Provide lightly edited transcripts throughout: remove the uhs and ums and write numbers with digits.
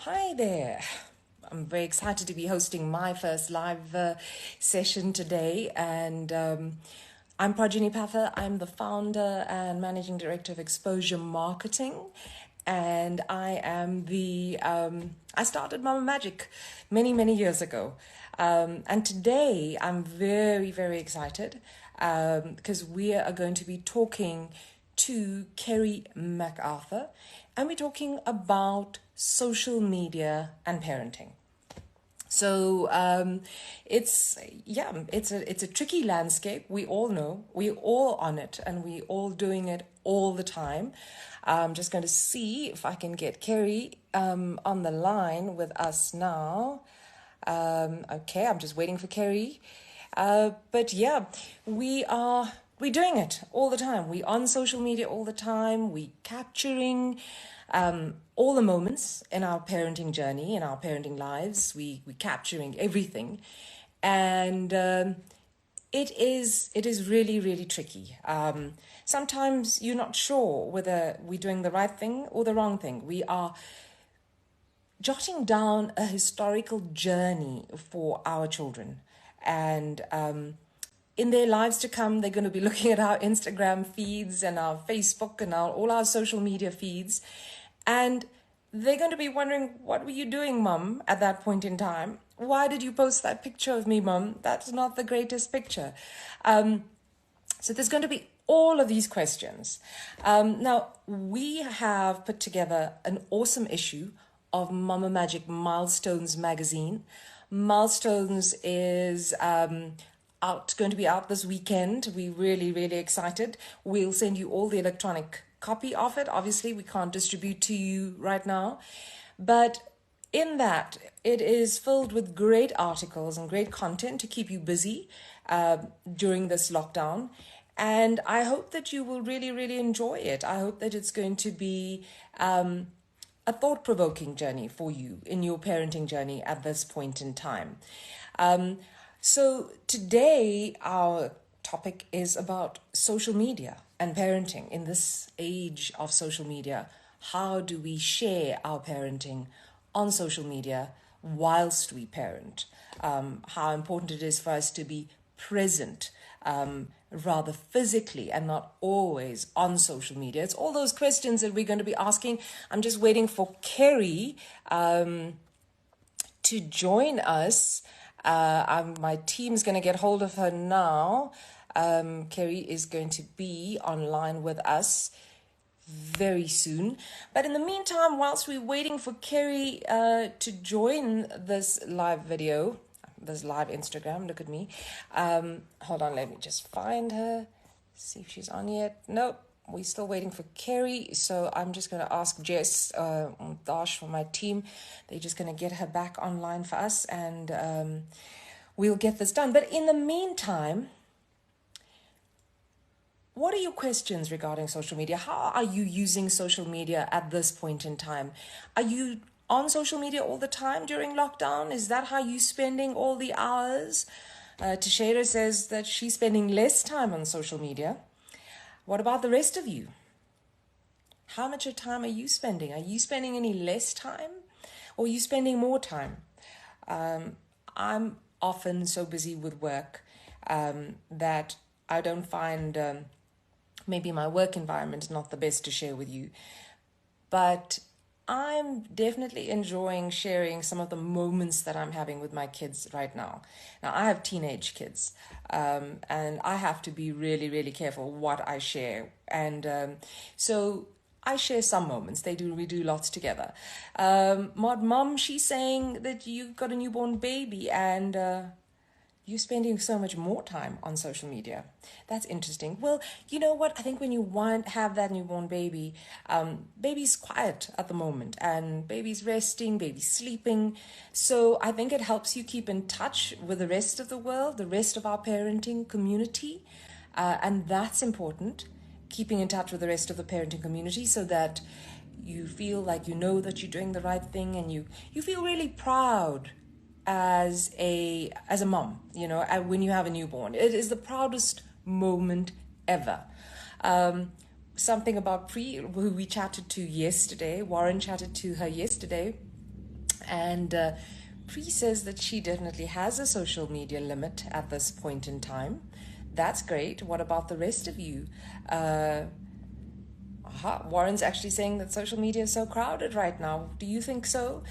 Hi there. I'm very excited to be hosting my first live session today. And I'm McArthur. I'm the founder and managing director of Exposure Marketing. And I am I started Mama Magic many years ago. And today I'm very, very excited because we are going to be talking to Kerry McArthur, and we're talking about social media and parenting. So it's a tricky landscape. We all know, we all on it, and we all doing it all the time. I'm just going to see if I can get Kerry on the line with us now. Okay, I'm just waiting for Kerry. But yeah, we're doing it all the time. We on social media all the time. We capturing all the moments in our parenting journey, in our parenting lives. We capturing everything, and it is really tricky. Sometimes you're not sure whether we're doing the right thing or the wrong thing. We are jotting down a historical journey for our children, and in their lives to come, they're going to be looking at our Instagram feeds and our Facebook and all our social media feeds, and they're going to be wondering, what were you doing, Mum, at that point in time? Why did you post that picture of me, Mum? That's not the greatest picture. So there's going to be all of these questions. Now, we have put together an awesome issue of Mama Magic Milestones magazine. Milestones is going to be out this weekend. We're really excited. We'll send you all the electronic copy of it. Obviously, we can't distribute to you right now, but in that, it is filled with great articles and great content to keep you busy during this lockdown. And I hope that you will really enjoy it. I hope that it's going to be a thought-provoking journey for you in your parenting journey at this point in time. So today, our topic is about social media and parenting in this age of social media. How do we share our parenting on social media whilst we parent? How important it is for us to be present, rather physically and not always on social media. It's all those questions that we're going to be asking. I'm just waiting for Kerry to join us. My team's going to get hold of her now. Kerry is going to be online with us very soon. But in the meantime, whilst we're waiting for Kerry to join this live video, this live Instagram, look at me. Hold on, let me just find her, see if she's on yet. Nope, we're still waiting for Kerry. So I'm just going to ask Jess, Dash from my team. They're just going to get her back online for us, and we'll get this done. But in the meantime, what are your questions regarding social media? How are you using social media at this point in time? Are you on social media all the time during lockdown? Is that how you're spending all the hours? Tashera says that she's spending less time on social media. What about the rest of you? How much of time are you spending? Are you spending any less time, or are you spending more time? I'm often so busy with work that I don't find maybe my work environment is not the best to share with you. But I'm definitely enjoying sharing some of the moments that I'm having with my kids right now. Now, I have teenage kids, and I have to be really careful what I share. And so I share some moments. We do lots together. Mom, she's saying that you've got a newborn baby, and you're spending so much more time on social media. That's interesting. Well, you know what? I think when you have that newborn baby, baby's quiet at the moment, and baby's resting, baby's sleeping. So I think it helps you keep in touch with the rest of the world, the rest of our parenting community. And that's important, keeping in touch with the rest of the parenting community, so that you feel like you know that you're doing the right thing, and you feel really proud as a mom, when you have a newborn. It is the proudest moment ever. Something about who we chatted to yesterday, Warren chatted to her yesterday, And Pri says that she definitely has a social media limit at this point in time. That's great. What about the rest of you? Warren's actually saying that social media is so crowded right now. Do you think so?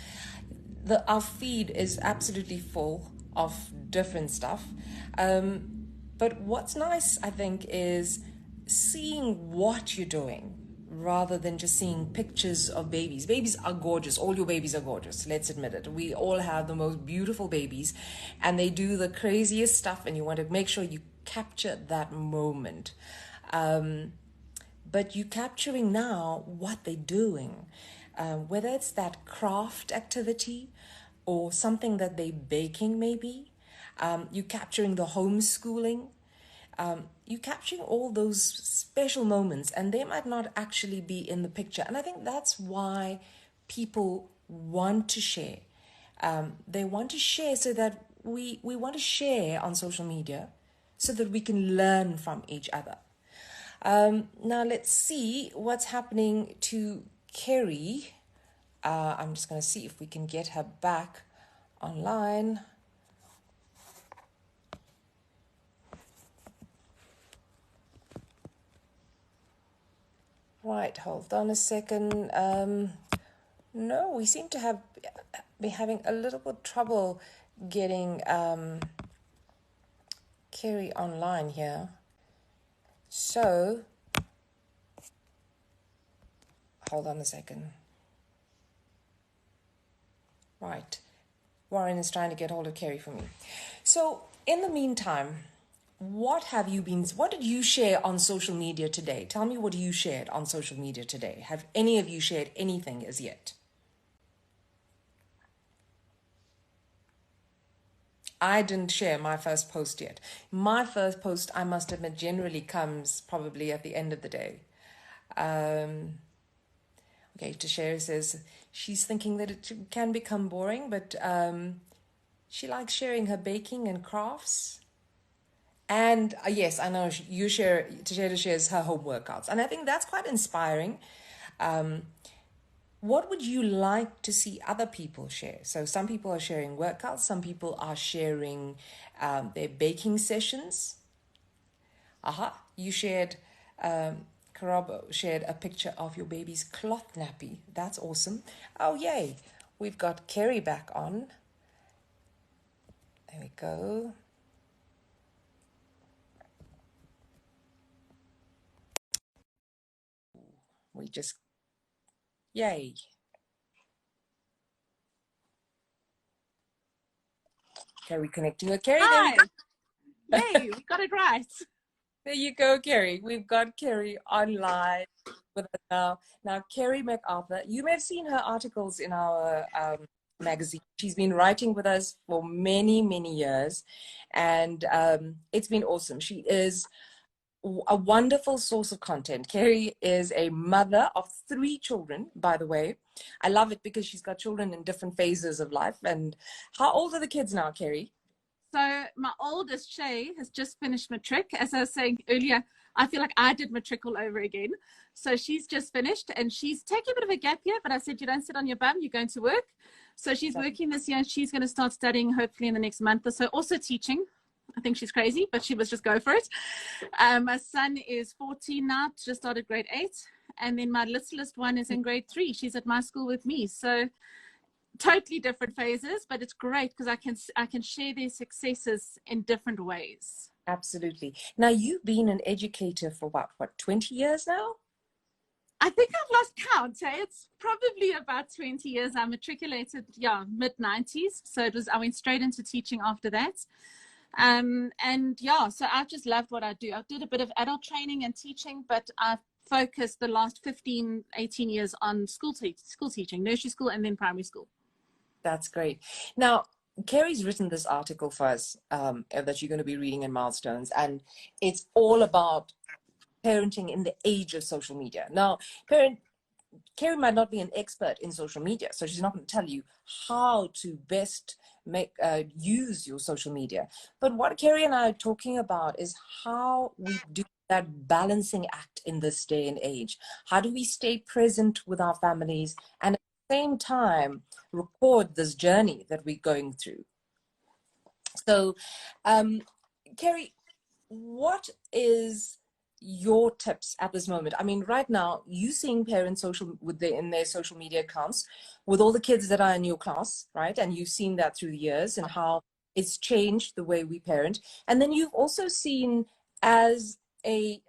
Our feed is absolutely full of different stuff. But what's nice, I think, is seeing what you're doing rather than just seeing pictures of babies. Babies are gorgeous. All your babies are gorgeous. Let's admit it. We all have the most beautiful babies, and they do the craziest stuff, and you want to make sure you capture that moment. But you're capturing now what they're doing, whether it's that craft activity or something that they're baking, maybe. You're capturing the homeschooling. You're capturing all those special moments, and they might not actually be in the picture. And I think that's why people want to share. They want to share so that we want to share on social media so that we can learn from each other. Now let's see what's happening to Kerry. I'm just going to see if we can get her back online. Right, hold on a second. No, we seem to be having a little bit trouble getting Kerry online here. So, hold on a second. Right. Warren is trying to get hold of Kerry for me. So, in the meantime, what did you share on social media today? Tell me what you shared on social media today. Have any of you shared anything as yet? I didn't share my first post yet. My first post, I must admit, generally comes probably at the end of the day. Okay, Tashera says she's thinking that it can become boring, but she likes sharing her baking and crafts. And yes, I know Tashera shares her home workouts. And I think that's quite inspiring. What would you like to see other people share? So some people are sharing workouts. Some people are sharing their baking sessions. You shared, Karabo shared a picture of your baby's cloth nappy. That's awesome. Oh, yay. We've got Kerry back on. There we go. Yay. Kerry connecting with Kerry. Hi. Yay, we got it right. There you go, Kerry. We've got Kerry online with us now. Now, Kerry McArthur, you may have seen her articles in our magazine. She's been writing with us for many, many years, and it's been awesome. She is a wonderful source of content. Kerry is a mother of 3 children, by the way. I love it because she's got children in different phases of life. And how old are the kids now, Kerry? So my oldest, Shay, has just finished matric. As I was saying earlier, I feel like I did matric all over again. So she's just finished and she's taking a bit of a gap year, but I said, you don't sit on your bum, you're going to work. So she's working this year and she's going to start studying hopefully in the next month or so, also teaching. I think she's crazy, but she must just go for it. My son is 14 now, just started grade 8. And then my littlest one is in grade 3. She's at my school with me. So totally different phases, but it's great because I can share their successes in different ways. Absolutely. Now, you've been an educator for about, 20 years now? I think I've lost count. It's probably about 20 years. I matriculated, mid-90s. So I went straight into teaching after that. So I've just loved what I do. I did a bit of adult training and teaching, but I've focused the last 15, 18 years on school teaching, nursery school, and then primary school. That's great. Now, Kerry's written this article for us that you're going to be reading in Milestones, and it's all about parenting in the age of social media. Now, Kerry might not be an expert in social media, so she's not going to tell you how to best use your social media. But what Kerry and I are talking about is how we do that balancing act in this day and age. How do we stay present with our families and at the same time record this journey that we're going through. So, Kerry, what is your tips at this moment? I mean, right now, you seeing parents in their social media accounts with all the kids that are in your class, right? And you've seen that through the years and how it's changed the way we parent. And then you've also seen as a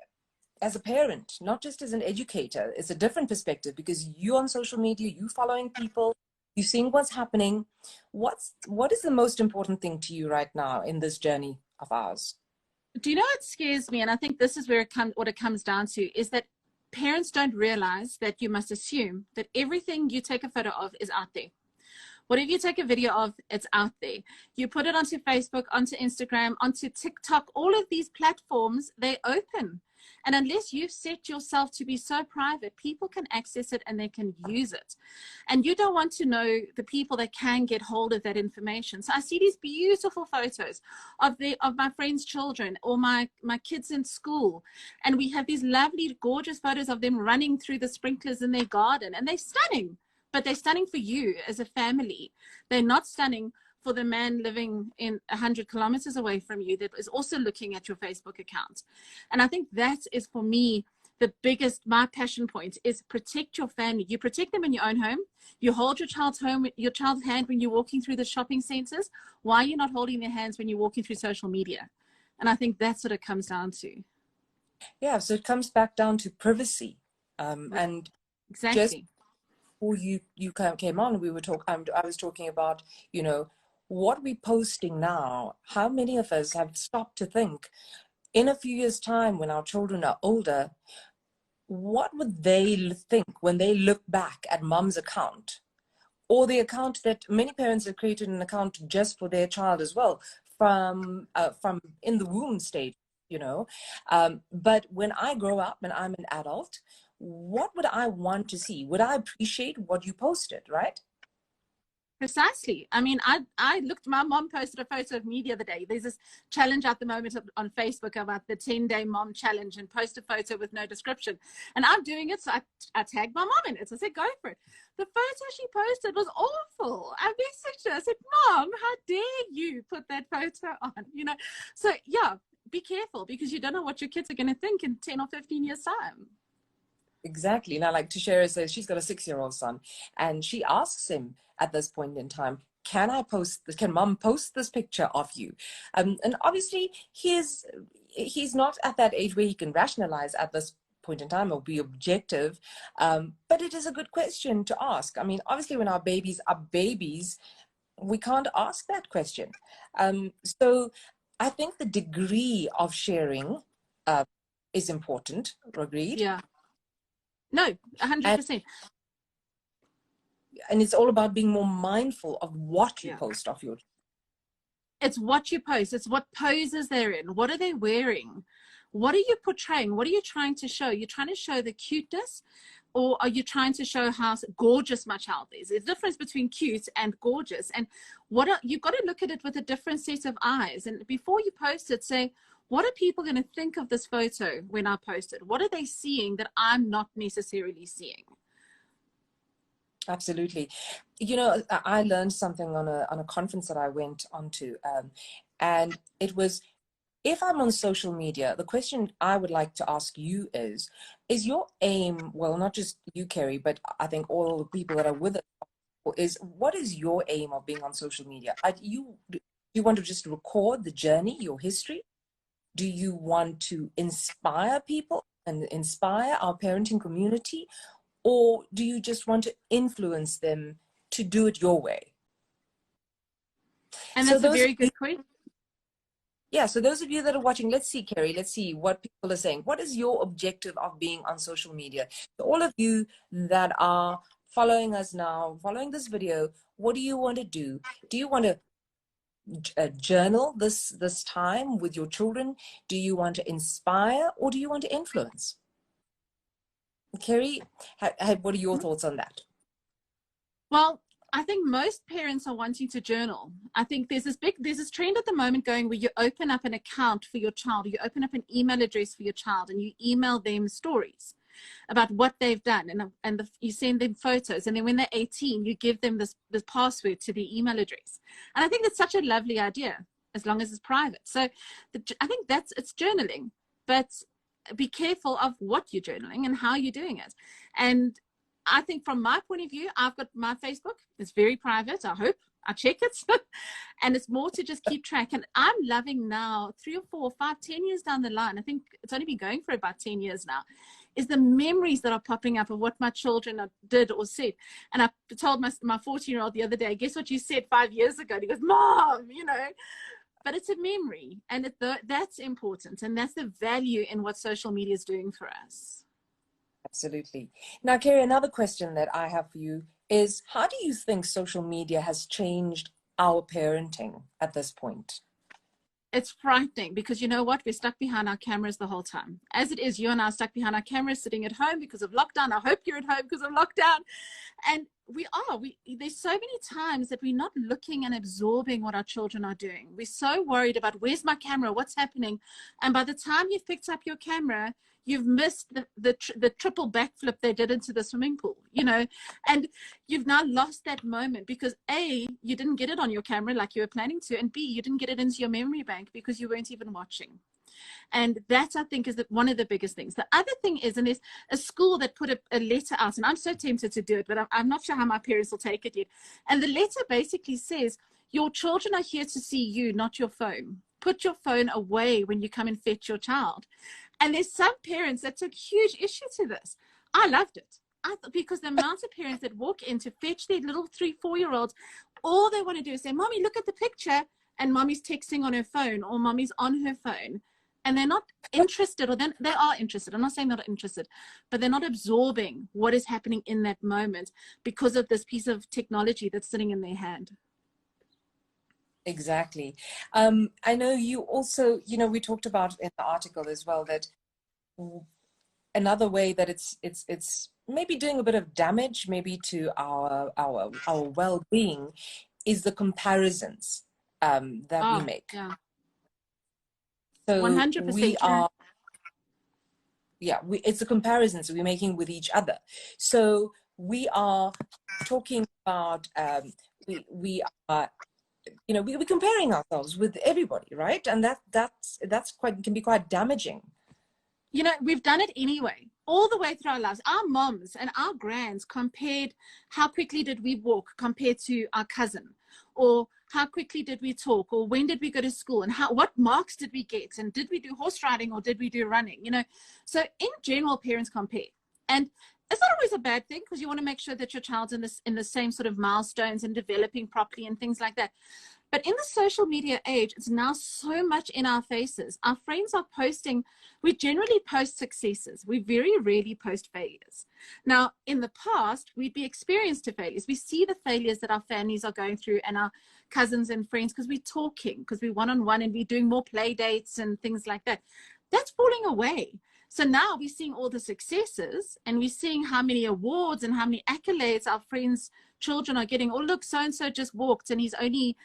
parent, not just as an educator, it's a different perspective because you're on social media, you following people, you seeing what's happening. What is the most important thing to you right now in this journey of ours? Do you know what scares me? And I think this is where what it comes down to is that parents don't realize that you must assume that everything you take a photo of is out there. Whatever you take a video of, it's out there. You put it onto Facebook, onto Instagram, onto TikTok, all of these platforms, they open. And unless you've set yourself to be so private, people can access it and they can use it. And you don't want to know the people that can get hold of that information. So I see these beautiful photos of my friends' children or my kids in school. And we have these lovely, gorgeous photos of them running through the sprinklers in their garden. And they're stunning, but they're stunning for you as a family. They're not stunning for the man living in 100 kilometers away from you that is also looking at your Facebook account. And I think that is, for me, my passion point is protect your family. You protect them in your own home. You hold your child's hand when you're walking through the shopping centers. Why are you not holding their hands when you're walking through social media? And I think that's what it comes down to. Yeah, so it comes back down to privacy. And exactly. Just before you came on, I was talking about, what we're posting now. How many of us have stopped to think, in a few years' time, when our children are older, what would they think when they look back at mom's account, or the account that many parents have created, an account just for their child as well, from in the womb stage, but when I grow up and I'm an adult, what would I want to see? Would I appreciate what you posted, right? Precisely. I mean, my mom posted a photo of me the other day. There's this challenge at the moment on Facebook about the 10-day mom challenge, and post a photo with no description. And I'm doing it, so I tagged my mom in it. So I said, go for it. The photo she posted was awful. I messaged her. I said, Mom, how dare you put that photo on? So yeah, be careful, because you don't know what your kids are going to think in 10 or 15 years' time. Exactly. Now, like Tashera says, she's got a 6-year-old son, and she asks him at this point in time, can mom post this picture of you? And obviously he's not at that age where he can rationalize at this point in time or be objective. But it is a good question to ask. I mean, obviously when our babies are babies, we can't ask that question. So I think the degree of sharing is important. Agreed? Yeah. No, 100%. And it's all about being more mindful of what you post off your. It's what you post. It's what poses they're in. What are they wearing? What are you portraying? What are you trying to show? You're trying to show the cuteness, or are you trying to show how gorgeous my child is? There's a difference between cute and gorgeous. And you've got to look at it with a different set of eyes. And before you post it, say, what are people going to think of this photo when I post it? What are they seeing that I'm not necessarily seeing? Absolutely. I learned something on a conference that I went onto, and it was, if I'm on social media, the question I would like to ask you is your aim, well, not just you, Kerry, but I think all the people that are with us, is what is your aim of being on social media? Do you want to just record the journey, your history? Do you want to inspire people and inspire our parenting community? Or do you just want to influence them to do it your way? And that's a very good question. Yeah, so those of you that are watching, let's see, Kerry, let's see what people are saying. What is your objective of being on social media? So all of you that are following us now, following this video, what do you want to do? Do you want to journal this time with your children? Do you want to inspire, or do you want to influence? Kerry, what are your thoughts on that? Well, I think most parents are wanting to journal. I think there's this trend at the moment going where you open up an account for your child, you open up an email address for your child, and you email them stories. about what they've done, and you send them photos, and then when they're 18, you give them this password to the email address. And I think that's such a lovely idea, as long as it's private. So I think it's journaling, but be careful of what you're journaling and how you're doing it. And I think from my point of view, I've got my Facebook. It's very private. I hope I check it. And it's more to just keep track. And I'm loving now, 3 or 4 or 5, 10 years down the line, I think it's only been going for about 10 years now, is the memories that are popping up of what my children did or said. And I told my 14-year-old the other day, guess what you said 5 years ago? And he goes, Mom, you know. But it's a memory, and that's important. And that's the value in what social media is doing for us. Absolutely. Now, Kerry, another question that I have for you is, how do you think social media has changed our parenting at this point? It's frightening, because you know what? We're stuck behind our cameras the whole time. As it is, you and I are stuck behind our cameras, sitting at home because of lockdown. I hope you're at home because of lockdown. And there's so many times that we're not looking and absorbing what our children are doing. We're so worried about, where's my camera? What's happening? And by the time you've picked up your camera, you've missed the triple backflip they did into the swimming pool, you know, and you've now lost that moment because A, you didn't get it on your camera like you were planning to, and B, you didn't get it into your memory bank because you weren't even watching. And that, I think, is one of the biggest things. The other thing is, and there's a school that put a letter out, and I'm so tempted to do it, but I'm not sure how my parents will take it yet. And the letter basically says, your children are here to see you, not your phone. Put your phone away when you come and fetch your child. And there's some parents that took huge issue to this. I loved it. Because the amount of parents that walk in to fetch their little 3, 4-year-olds, all they want to do is say, Mommy, look at the picture. And Mommy's texting on her phone, or Mommy's on her phone. And they're not interested, or then they are interested. I'm not saying they're not interested, but they're not absorbing what is happening in that moment because of this piece of technology that's sitting in their hand. Exactly. I know you also, you know, we talked about in the article as well that another way that it's maybe doing a bit of damage maybe to our well-being is the comparisons that we make. Yeah. So 100%. we are, it's the comparisons we're making with each other. So we are talking about, we are, you know, we're comparing ourselves with everybody, right? And that's can be quite damaging. You know, we've done it anyway, all the way through our lives. Our moms and our grands compared how quickly did we walk compared to our cousin, or how quickly did we talk, or when did we go to school, and what marks did we get, and did we do horse riding or did we do running, you know? So in general, parents compare. And it's not always a bad thing, because you want to make sure that your child's in the same sort of milestones and developing properly and things like that. But in the social media age, it's now so much in our faces. Our friends are posting, we generally post successes. We very rarely post failures. Now, in the past, we'd be experienced to failures. We see the failures that our families are going through, and our cousins and friends, because we're talking, because we're one-on-one, and we're doing more play dates and things like that. That's falling away. So now we're seeing all the successes, and we're seeing how many awards and how many accolades our friends' children are getting. Oh, look, so-and-so just walked, and he's only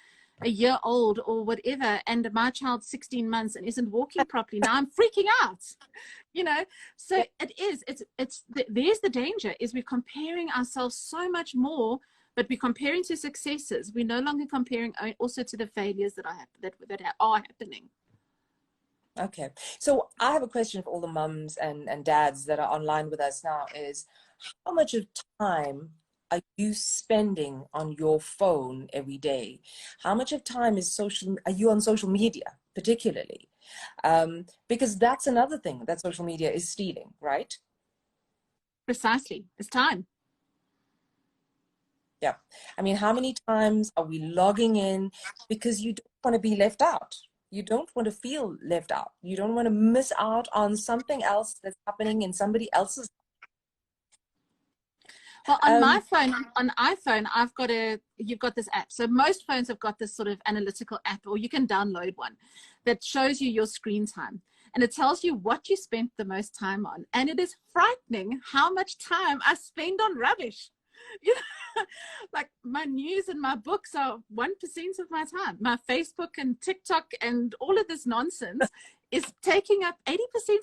a year old or whatever, and my child's 16 months and isn't walking properly. Now I'm freaking out, you know? So there's the danger, is we're comparing ourselves so much more, but we're comparing to successes. We're no longer comparing also to the failures that are happening. Okay. So I have a question for all the mums and dads that are online with us now is, how much of time are you spending on your phone every day? How much of time are you on social media, particularly? Because that's another thing that social media is stealing, right? Precisely. It's time. Yeah. I mean, how many times are we logging in because you don't want to be left out? You don't want to feel left out. You don't want to miss out on something else that's happening in somebody else's. Well, on my phone, on iPhone, you've got this app. So most phones have got this sort of analytical app, or you can download one that shows you your screen time. And it tells you what you spent the most time on. And it is frightening how much time I spend on rubbish. You know, like my news and my books are 1% of my time. My Facebook and TikTok and all of this nonsense is taking up 80%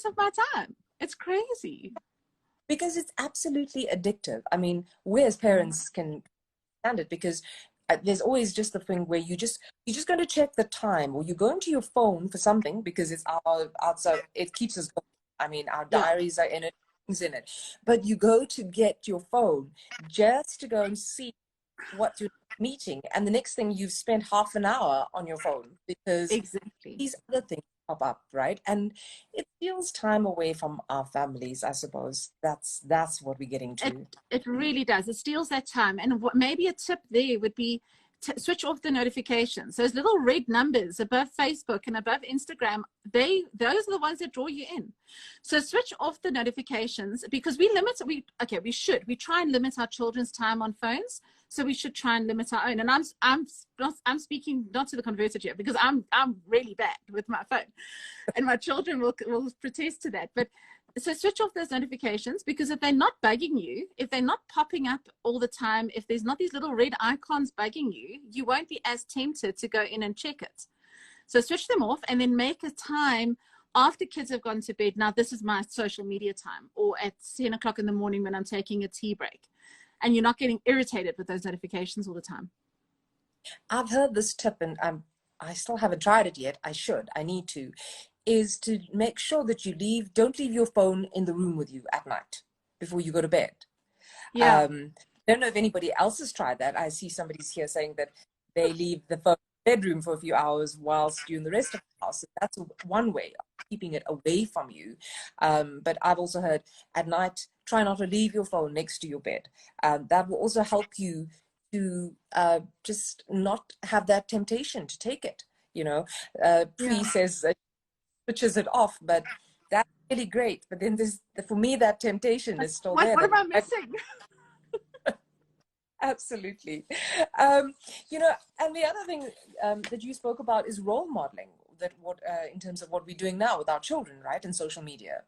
of my time. It's crazy. Because it's absolutely addictive. I mean, we as parents can stand it because there's always just the thing where you're just going to check the time, or you go into your phone for something because it's our outside. It keeps us going. I mean, our Yeah, diaries are in it, things in it. But you go to get your phone just to go and see what your meeting, and the next thing you've spent half an hour on your phone because exactly. these other things pop up, right? And it steals time away from our families, I suppose. That's what we're getting It to. it really does. It steals that time. And maybe a tip there would be switch off the notifications. Those little red numbers above Facebook and above Instagram, those are the ones that draw you in. So switch off the notifications, because we try and limit our children's time on phones. So we should try and limit our own. And I'm speaking not to the converted here, because I'm really bad with my phone, and my children will protest to that. But so switch off those notifications, because if they're not bugging you, if they're not popping up all the time, if there's not these little red icons bugging you, you won't be as tempted to go in and check it. So switch them off, and then make a time after kids have gone to bed. Now, this is my social media time, or at 10 o'clock in the morning when I'm taking a tea break, and you're not getting irritated with those notifications all the time. I've heard this tip, and I still haven't tried it yet. I need to, is to make sure that don't leave your phone in the room with you at night before you go to bed. Yeah. I don't know if anybody else has tried that. I see somebody's here saying that they leave the phone in the bedroom for a few hours whilst you're in the rest of the house. So that's one way of keeping it away from you. But I've also heard at night, try not to leave your phone next to your bed. That will also help you to just not have that temptation to take it. You know, Pre Yeah. says switches it off, but that's really great. But then for me, that temptation is still there. What am I missing? Absolutely. And the other thing that you spoke about is role modeling, in terms of what we're doing now with our children, right, in social media.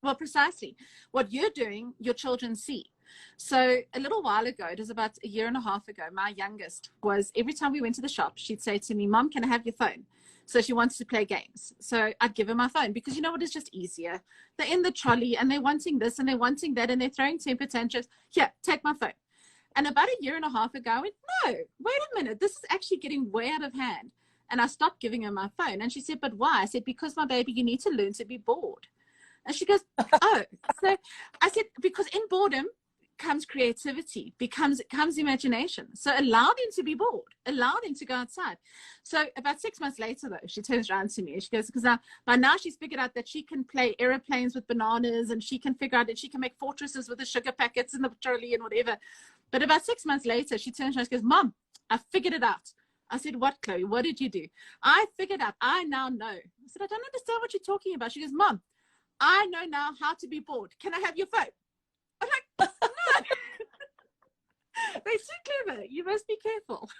Well, precisely. What you're doing, your children see. So a little while ago, it was about a year and a half ago, my youngest was, every time we went to the shop, she'd say to me, Mom, can I have your phone? So she wants to play games. So I'd give her my phone, because you know what, it's just easier. They're in the trolley and they're wanting this and they're wanting that and they're throwing temper tantrums. Here, take my phone. And about a year and a half ago, I went, no, wait a minute, this is actually getting way out of hand. And I stopped giving her my phone. And she said, but why? I said, because my baby, you need to learn to be bored. And she goes, oh. So I said, because in boredom comes creativity, comes imagination. So allow them to be bored, allow them to go outside. So about 6 months later, though, she turns around to me and she goes, because by now she's figured out that she can play aeroplanes with bananas, and she can figure out that she can make fortresses with the sugar packets in the trolley and whatever. But about 6 months later, she turns around and she goes, Mom, I figured it out. I said, what, Chloe? What did you do? I figured out. I now know. I said, I don't understand what you're talking about. She goes, Mom, I know now how to be bored. Can I have your phone? I'm like, no. They're so clever. You must be careful.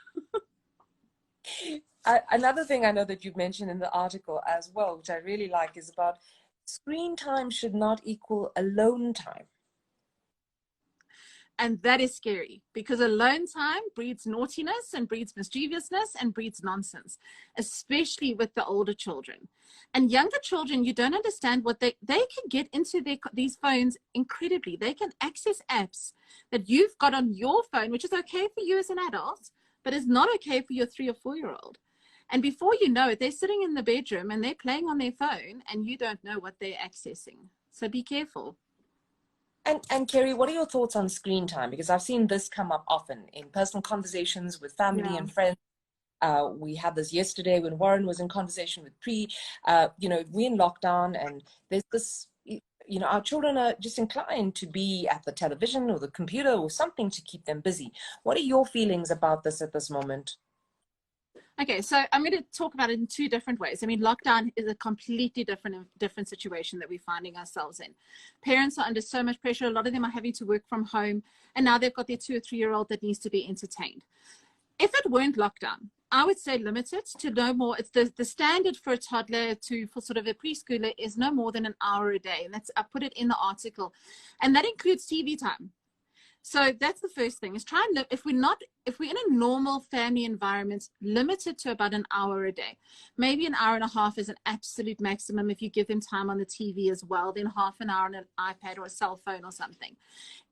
Another thing I know that you've mentioned in the article as well, which I really like, is about screen time should not equal alone time. And that is scary, because alone time breeds naughtiness and breeds mischievousness and breeds nonsense, especially with the older children. And younger children, you don't understand what they can get into these phones incredibly. They can access apps that you've got on your phone, which is okay for you as an adult, but is not okay for your 3 or 4-year-old. And before you know it, they're sitting in the bedroom and they're playing on their phone, and you don't know what they're accessing. So be careful. And Kerry, what are your thoughts on screen time? Because I've seen this come up often in personal conversations with family and friends. We had this yesterday when Warren was in conversation with Pre. We're in lockdown, and there's this, our children are just inclined to be at the television or the computer or something to keep them busy. What are your feelings about this at this moment? Okay, so I'm going to talk about it in 2 different ways. I mean, lockdown is a completely different situation that we're finding ourselves in. Parents are under so much pressure. A lot of them are having to work from home, and now they've got their 2 or 3-year-old that needs to be entertained. If it weren't lockdown, I would say limit it to no more. It's the standard for a toddler for sort of a preschooler is no more than an hour a day. And I put it in the article. And that includes TV time. So that's the first thing, is try and live. If we're in a normal family environment, limit it to about an hour a day. Maybe an hour and a half is an absolute maximum. If you give them time on the TV as well, then half an hour on an iPad or a cell phone or something.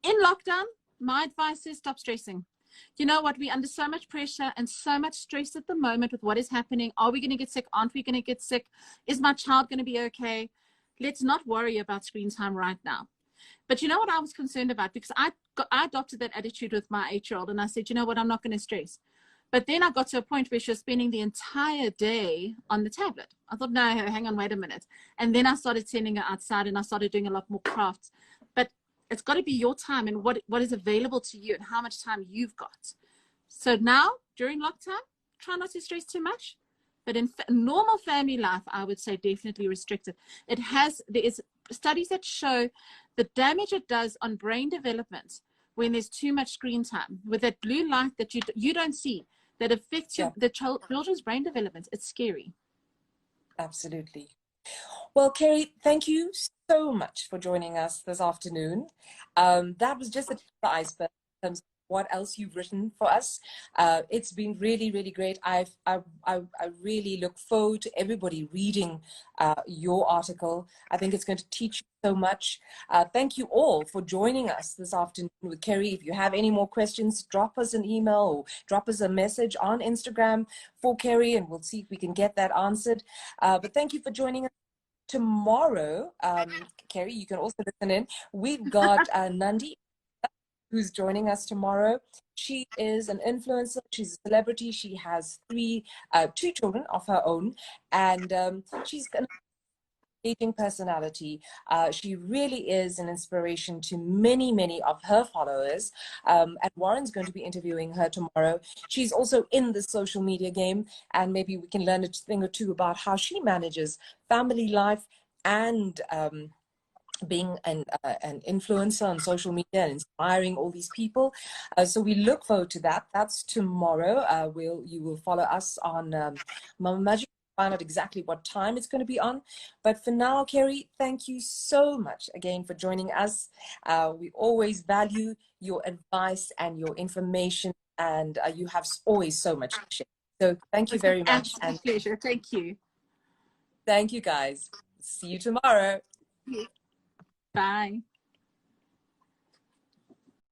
In lockdown, my advice is stop stressing. You know what? We're under so much pressure and so much stress at the moment with what is happening. Are we going to get sick? Aren't we going to get sick? Is my child going to be okay? Let's not worry about screen time right now. But you know what I was concerned about? Because I adopted that attitude with my 8-year-old, and I said, you know what, I'm not going to stress. But then I got to a point where she was spending the entire day on the tablet. I thought, no, hang on, wait a minute. And then I started sending her outside, and I started doing a lot more crafts. But it's got to be your time and what is available to you and how much time you've got. So now, during lockdown, try not to stress too much. But in normal family life, I would say definitely restrict it. There is studies that show the damage it does on brain development when there's too much screen time, with that blue light that you don't see, that affects the children's brain development. It's scary. Absolutely. Well, Kerry, thank you so much for joining us this afternoon. That was just the tip of the iceberg in terms of what else you've written for us. It's been really, really great. I really look forward to everybody reading your article. I think it's going to teach you so much. Thank you all for joining us this afternoon with Kerry. If you have any more questions, drop us an email or drop us a message on Instagram for Kerry, and we'll see if we can get that answered. But thank you for joining us. Tomorrow, Kerry, you can also listen in. We've got Nandi, who's joining us tomorrow. She is an influencer. She's a celebrity. She has two children of her own, and she's an engaging personality. She really is an inspiration to many, many of her followers. And Warren's going to be interviewing her tomorrow. She's also in the social media game, and maybe we can learn a thing or two about how she manages family life and being an influencer on social media and inspiring all these people. So we look forward to that. That's tomorrow. You will follow us on Mama Magic, find out exactly what time it's going to be on. But for now, Kerry, thank you so much again for joining us. We always value your advice and your information, and you have always so much to share. So thank you very much. And pleasure. Thank you. Thank you, guys. See you tomorrow. Bye.